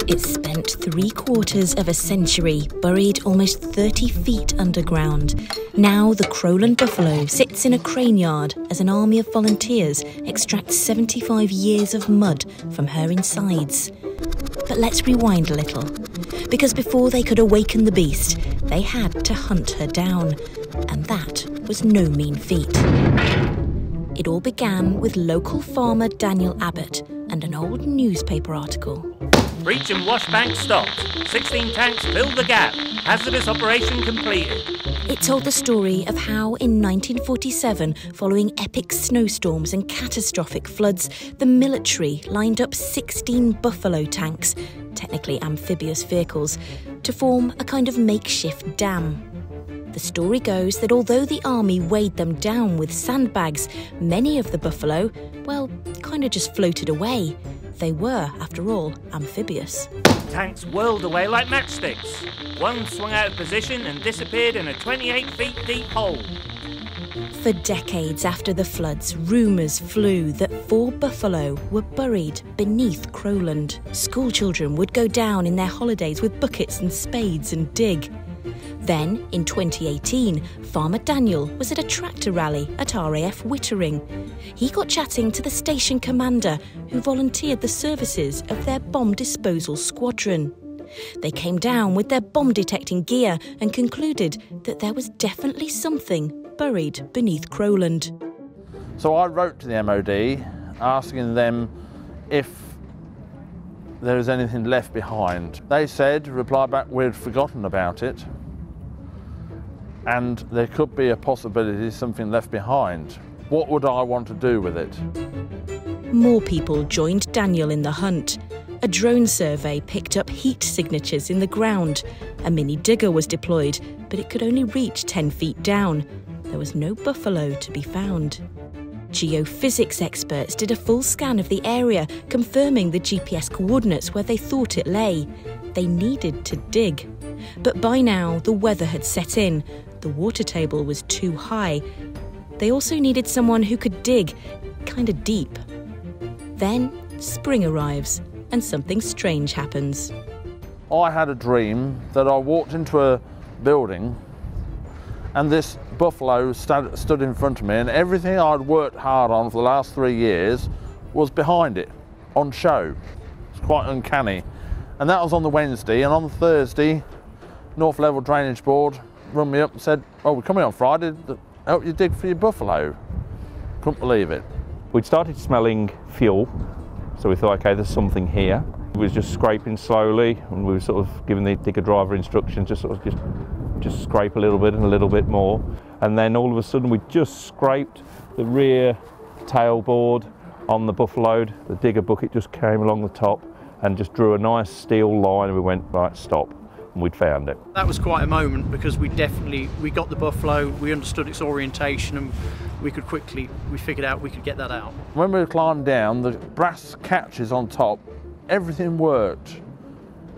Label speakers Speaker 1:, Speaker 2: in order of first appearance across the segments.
Speaker 1: It spent 3/4 of a century buried almost 30 feet underground. Now the Crowland Buffalo sits in a crane yard as an army of volunteers extracts 75 years of mud from her insides. But let's rewind a little, because before they could awaken the beast, they had to hunt her down, and that was no mean feat. It all began with local farmer Daniel Abbott and an old newspaper article.
Speaker 2: Breach and wash bank stopped. 16 tanks filled the gap. Hazardous operation completed.
Speaker 1: It told the story of how in 1947, following epic snowstorms and catastrophic floods, the military lined up 16 Buffalo tanks, technically amphibious vehicles, to form a kind of makeshift dam. The story goes that although the army weighed them down with sandbags, many of the buffalo, well, kind of just floated away. They were, after all, amphibious.
Speaker 2: Tanks whirled away like matchsticks. One swung out of position and disappeared in a 28 feet deep hole.
Speaker 1: For decades after the floods, rumours flew that 4 buffalo were buried beneath Crowland. Schoolchildren would go down in their holidays with buckets and spades and dig. Then, in 2018, Farmer Daniel was at a tractor rally at RAF Wittering. He got chatting to the station commander, who volunteered the services of their bomb disposal squadron. They came down with their bomb-detecting gear and concluded that there was definitely something buried beneath Crowland.
Speaker 3: So I wrote to the MOD asking them if there was anything left behind. They said, reply back, we'd forgotten about it, and there could be a possibility something left behind. What would I want to do with it?
Speaker 1: More people joined Daniel in the hunt. A drone survey picked up heat signatures in the ground. A mini digger was deployed, but it could only reach 10 feet down. There was no buffalo to be found. Geophysics experts did a full scan of the area, confirming the GPS coordinates where they thought it lay. They needed to dig. But by now, the weather had set in. The water table was too high. They also needed someone who could dig kind of deep. Then spring arrives and something strange happens.
Speaker 3: I had a dream that I walked into a building and this buffalo stood in front of me, and everything I'd worked hard on for the last 3 years was behind it, on show. It's quite uncanny. And that was on the Wednesday, and on the Thursday, North Level Drainage Board rung me up and said, oh, we're coming on Friday to help you dig for your buffalo. Couldn't believe it.
Speaker 4: We'd started smelling fuel, so we thought, okay, there's something here. We was just scraping slowly, and we were sort of giving the digger driver instructions, just sort of just scrape a little bit and a little bit more. And then all of a sudden we just scraped the rear tailboard on the buffalo. The digger bucket just came along the top and just drew a nice steel line, and we went, right, stop. And we'd found it.
Speaker 5: That was quite a moment, because we got the buffalo, we understood its orientation, and we figured out we could get that out.
Speaker 3: When we climbed down, the brass catches on top, everything worked.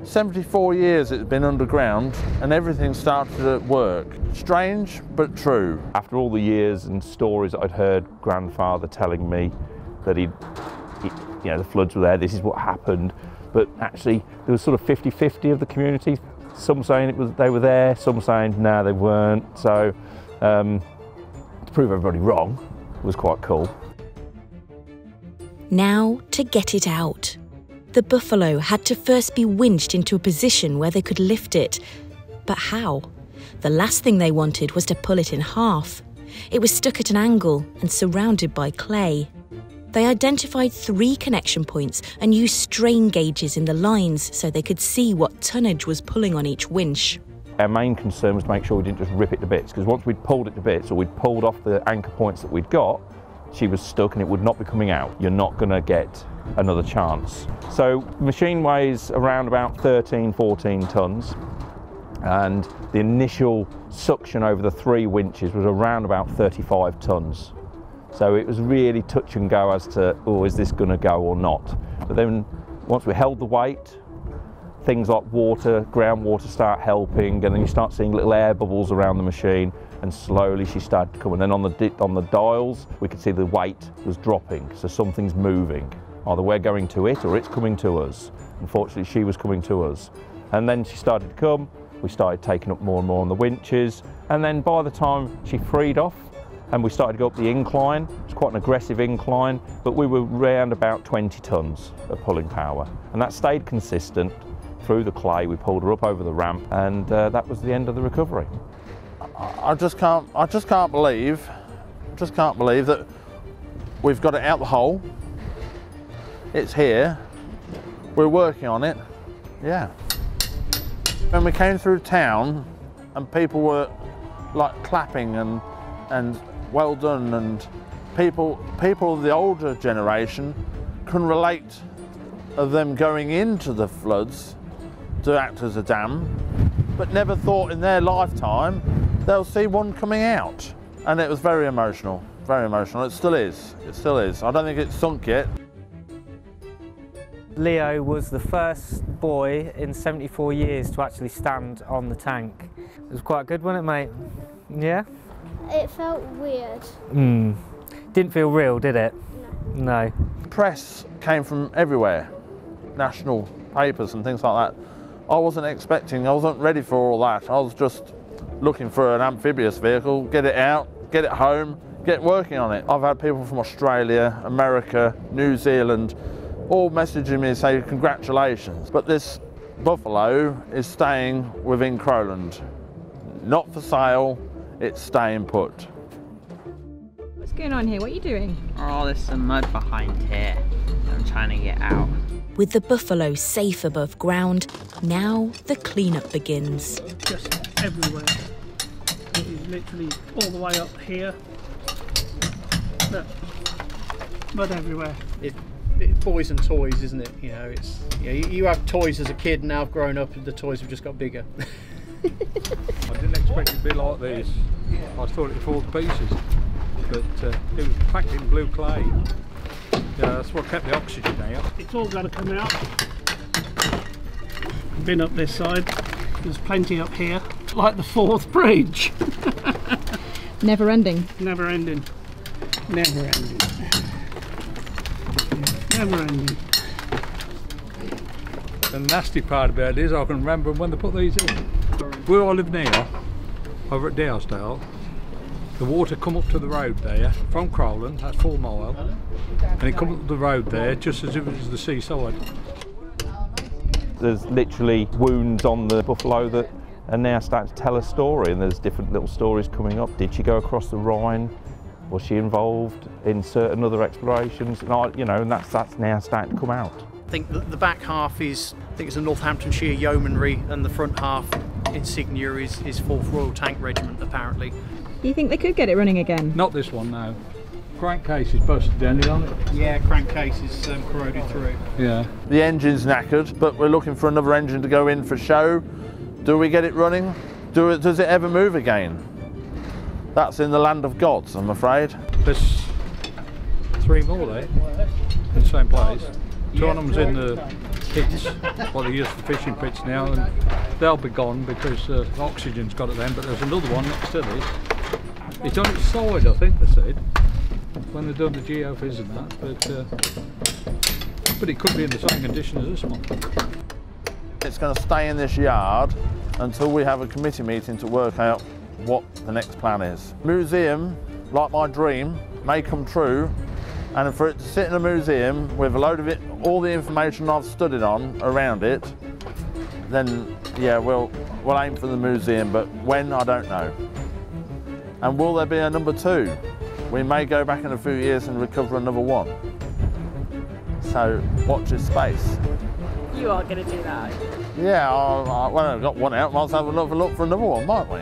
Speaker 3: 74 years it's been underground and everything started to work. Strange, but true.
Speaker 4: After all the years and stories that I'd heard grandfather telling me that you know, the floods were there, this is what happened, but actually there was sort of 50-50 of the community. Some saying they were there, some saying no, they weren't. So to prove everybody wrong was quite cool.
Speaker 1: Now to get it out. The buffalo had to first be winched into a position where they could lift it. But how? The last thing they wanted was to pull it in half. It was stuck at an angle and surrounded by clay. They identified 3 connection points and used strain gauges in the lines so they could see what tonnage was pulling on each winch.
Speaker 4: Our main concern was to make sure we didn't just rip it to bits, because once we'd pulled it to bits, or we'd pulled off the anchor points that we'd got, she was stuck and it would not be coming out. You're not going to get another chance. So the machine weighs around about 13-14 tons, and the initial suction over the 3 winches was around about 35 tons. So it was really touch and go as to, oh, is this going to go or not? But then once we held the weight, things like water, groundwater start helping, and then you start seeing little air bubbles around the machine, and slowly she started to come. And then on the dials, we could see the weight was dropping, so something's moving Either we're going to it or it's coming to us. Unfortunately, she was coming to us. And then she started to come, we started taking up more and more on the winches, and then by the time she freed off and we started to go up the incline, it was quite an aggressive incline, but we were around about 20 tonnes of pulling power. And that stayed consistent through the clay. We pulled her up over the ramp, and that was the end of the recovery.
Speaker 3: I just can't believe that we've got it out the hole. It's here. We're working on it. Yeah. When we came through town and people were like clapping and well done, and people of the older generation can relate of them going into the floods to act as a dam, but never thought in their lifetime they'll see one coming out. And it was very emotional, very emotional. It still is, it still is. I don't think it's sunk yet.
Speaker 6: Leo was the first boy in 74 years to actually stand on the tank. It was quite good, wasn't it, mate? Yeah?
Speaker 7: It felt weird.
Speaker 6: Didn't feel real, did it?
Speaker 7: No.
Speaker 6: No.
Speaker 3: Press came from everywhere, national papers and things like that. I wasn't ready for all that. I was just looking for an amphibious vehicle, get it out, get it home, get working on it. I've had people from Australia, America, New Zealand, all messaging me and say congratulations. But this Buffalo is staying within Crowland. Not for sale, it's staying put.
Speaker 8: What's going on here? What are you doing?
Speaker 9: Oh, there's some mud behind here. I'm trying to get out.
Speaker 1: With the Buffalo safe above ground, now the cleanup begins.
Speaker 10: Just everywhere. It is literally all the way up here. Look, mud everywhere.
Speaker 5: It's boys and toys, isn't it? You know, it's you have toys as a kid, and now I've grown up and the toys have just got bigger.
Speaker 11: I didn't expect it to be like this. I thought it'd fall to pieces, but it was packed in blue clay. Yeah, that's what kept the oxygen out.
Speaker 10: It's all got to come out. Been up this side. There's plenty up here. Like the fourth bridge.
Speaker 8: Never ending.
Speaker 10: Never ending. Never ending. Never ending.
Speaker 11: The nasty part about it is I can remember when they put these in. Where I live now, over at Dowsdale, the water come up to the road there from Crowland, that's 4 mile, and it come up the road there just as if it was the seaside.
Speaker 4: There's literally wounds on the Buffalo that are now starting to tell a story, and there's different little stories coming up. Did she go across the Rhine? Was she involved in certain other explorations? And that's now starting to come out.
Speaker 5: I think the back half is, I think it's a Northamptonshire Yeomanry, and the front half insignia is 4th Royal Tank Regiment, apparently.
Speaker 8: You think they could get it running again?
Speaker 11: Not this one, no. Crankcase is busted down on it.
Speaker 5: Yeah, crankcase is corroded through.
Speaker 11: Yeah.
Speaker 3: The engine's knackered, but we're looking for another engine to go in for show. Do we get it running? Does it ever move again? That's in the land of gods, I'm afraid.
Speaker 11: There's 3 more there, in the same place. 2 of them's in the pits, what they use for fishing pits now, and they'll be gone because oxygen's got at them, but there's another one next to this. It's on its side, I think they said, when they've done the geophys and that, but it could be in the same condition as this one.
Speaker 3: It's going to stay in this yard until we have a committee meeting to work out what the next plan is. Museum, like my dream, may come true, and for it to sit in a museum with a load of it, all the information I've studied on around it, then yeah, we'll aim for the museum, but when, I don't know. And will there be a number 2? We may go back in a few years and recover another one. So watch this space.
Speaker 8: You are going to do that.
Speaker 3: Yeah, well, I've got one out, might as well have a look for another one, mightn't we?